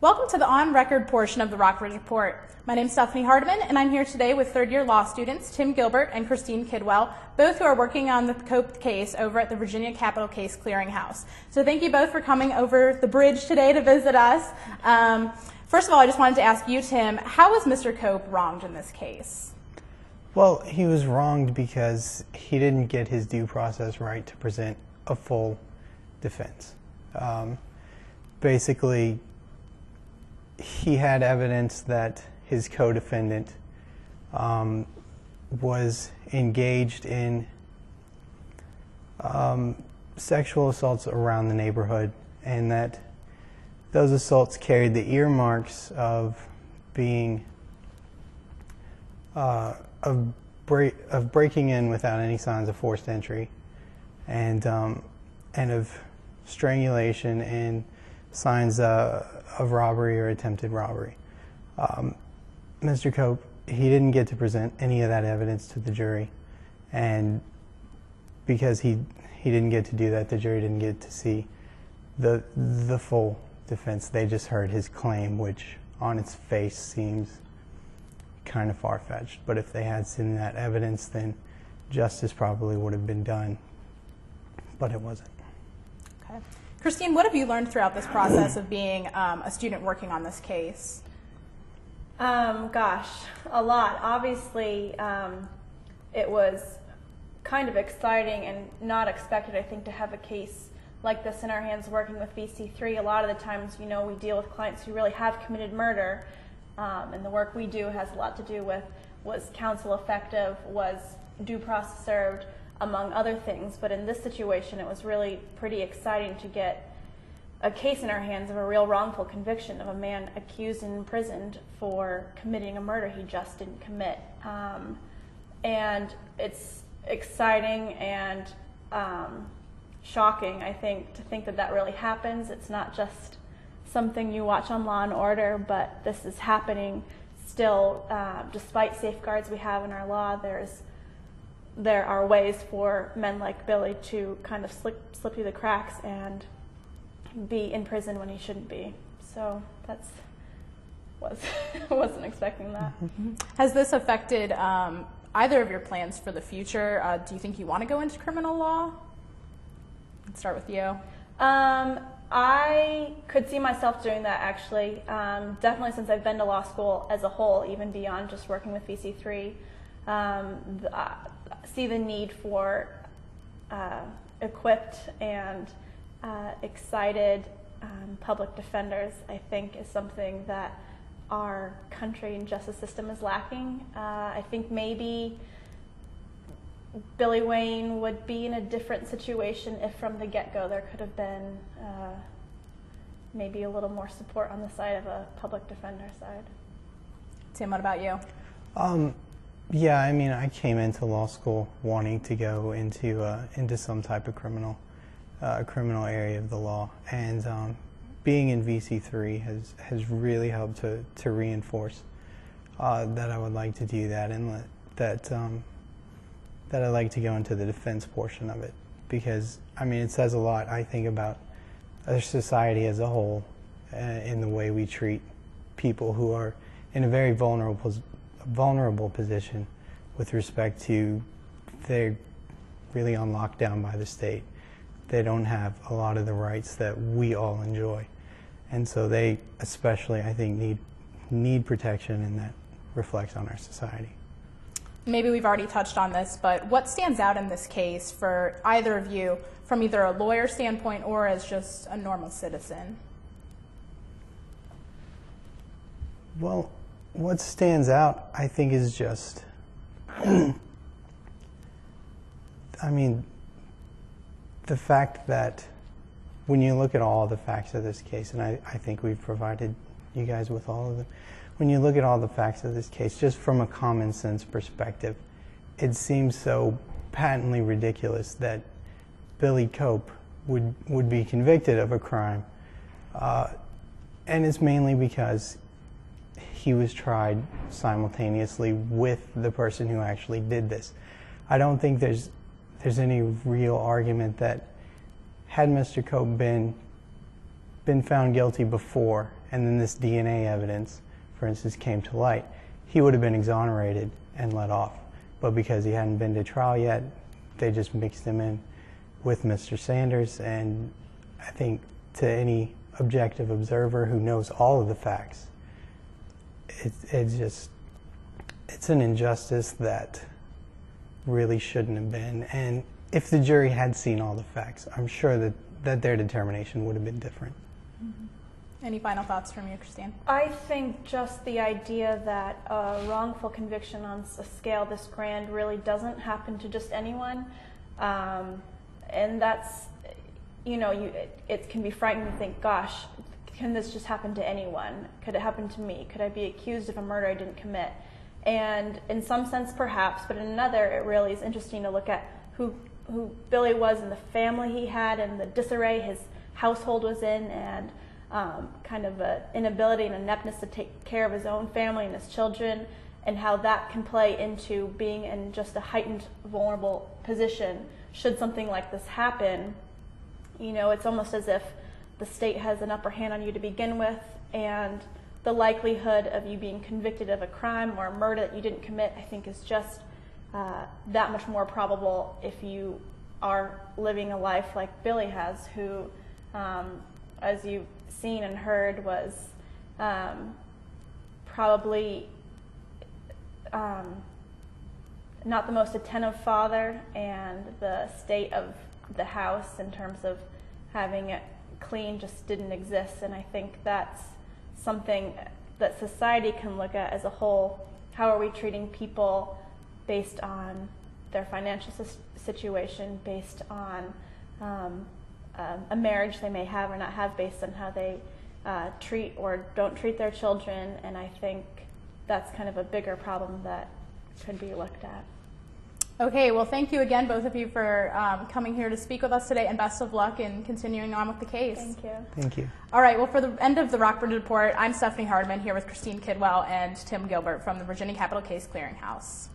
Welcome to the on-record portion of the Rockridge Report. My name is Stephanie Hardiman, and I'm here today with third-year law students Tim Gilbert and Christine Kidwell, both who are working on the Cope case over at the Virginia Capital Case Clearinghouse. So thank you both for coming over the bridge today to visit us. First of all, I just wanted to ask you, Tim, how was Mr. Cope wronged in this case? Well, he was wronged because he didn't get his due process right to present a full defense. Basically, he had evidence that his co-defendant was engaged in sexual assaults around the neighborhood, and that those assaults carried the earmarks of being of breaking in without any signs of forced entry, and of strangulation and signs of robbery or attempted robbery. Mr. Cope, he didn't get to present any of that evidence to the jury, and because he didn't get to do that, the jury didn't get to see the full defense. They just heard his claim, which on its face seems kind of far-fetched. But if they had seen that evidence, then justice probably would have been done, but it wasn't. Okay. Christine, what have you learned throughout this process of being a student working on this case? Gosh, a lot. Obviously, it was kind of exciting and not expected, I think, to have a case like this in our hands working with VC3. A lot of the times, you know, we deal with clients who really have committed murder, and the work we do has a lot to do with, was counsel effective, was due process served, among other things. But in this situation, it was really pretty exciting to get a case in our hands of a real wrongful conviction of a man accused and imprisoned for committing a murder he just didn't commit. And it's exciting and shocking, I think, to think that that really happens. It's not just something you watch on Law and Order, but this is happening still. Despite safeguards we have in our law, there are ways for men like Billy to kind of slip through the cracks and be in prison when he shouldn't be. So I wasn't expecting that. Has this affected either of your plans for the future? Do you think you want to go into criminal law? Let's start with you. I could see myself doing that, actually. Definitely since I've been to law school as a whole, even beyond just working with VC3. See the need for equipped and excited public defenders, I think, is something that our country and justice system is lacking. I think maybe Billy Wayne would be in a different situation if from the get-go there could have been maybe a little more support on the side of a public defender side. Tim, what about you? Yeah, I mean, I came into law school wanting to go into some type of criminal area of the law, and being in VC3 has really helped to reinforce that I would like to do that, and that I'd like to go into the defense portion of it, because I mean, it says a lot, I think, about our society as a whole in the way we treat people who are in a very vulnerable position with respect to they're really on lockdown by the state. They don't have a lot of the rights that we all enjoy, and so they especially, I think, need protection, and that reflects on our society. Maybe we've already touched on this, but what stands out in this case for either of you from either a lawyer standpoint or as just a normal citizen? Well, what stands out, I think, is just, I mean, the fact that when you look at all the facts of this case, and I think we've provided you guys with all of them, when you look at all the facts of this case, just from a common sense perspective, it seems so patently ridiculous that Billy Cope would be convicted of a crime, and it's mainly because he was tried simultaneously with the person who actually did this. I don't think there's any real argument that had Mr. Cope been been found guilty before, and then this DNA evidence, for instance, came to light, he would have been exonerated and let off. But because he hadn't been to trial yet, they just mixed him in with Mr. Sanders, and I think to any objective observer who knows all of the facts, it's an injustice that really shouldn't have been. And if the jury had seen all the facts, I'm sure that their determination would have been different. Mm-hmm. Any final thoughts from you, Christine? I think just the idea that a wrongful conviction on a scale this grand really doesn't happen to just anyone, and that's, it can be frightening to think, gosh, can this just happen to anyone? Could it happen to me? Could I be accused of a murder I didn't commit? And in some sense, perhaps, but in another, it really is interesting to look at who Billy was and the family he had and the disarray his household was in, and kind of an inability and ineptness to take care of his own family and his children, and how that can play into being in just a heightened, vulnerable position should something like this happen. It's almost as if the state has an upper hand on you to begin with, and the likelihood of you being convicted of a crime or a murder that you didn't commit, I think, is just that much more probable if you are living a life like Billy has, who, as you've seen and heard, was probably not the most attentive father, and the state of the house in terms of having it clean just didn't exist. And I think that's something that society can look at as a whole. How are we treating people based on their financial situation, based on a marriage they may have or not have, based on how they treat or don't treat their children? And I think that's kind of a bigger problem that could be looked at. Okay, well, thank you again, both of you, for coming here to speak with us today, and best of luck in continuing on with the case. Thank you. Thank you. All right, well, for the end of the Rockford Report, I'm Stephanie Hardiman here with Christine Kidwell and Tim Gilbert from the Virginia Capital Case Clearinghouse.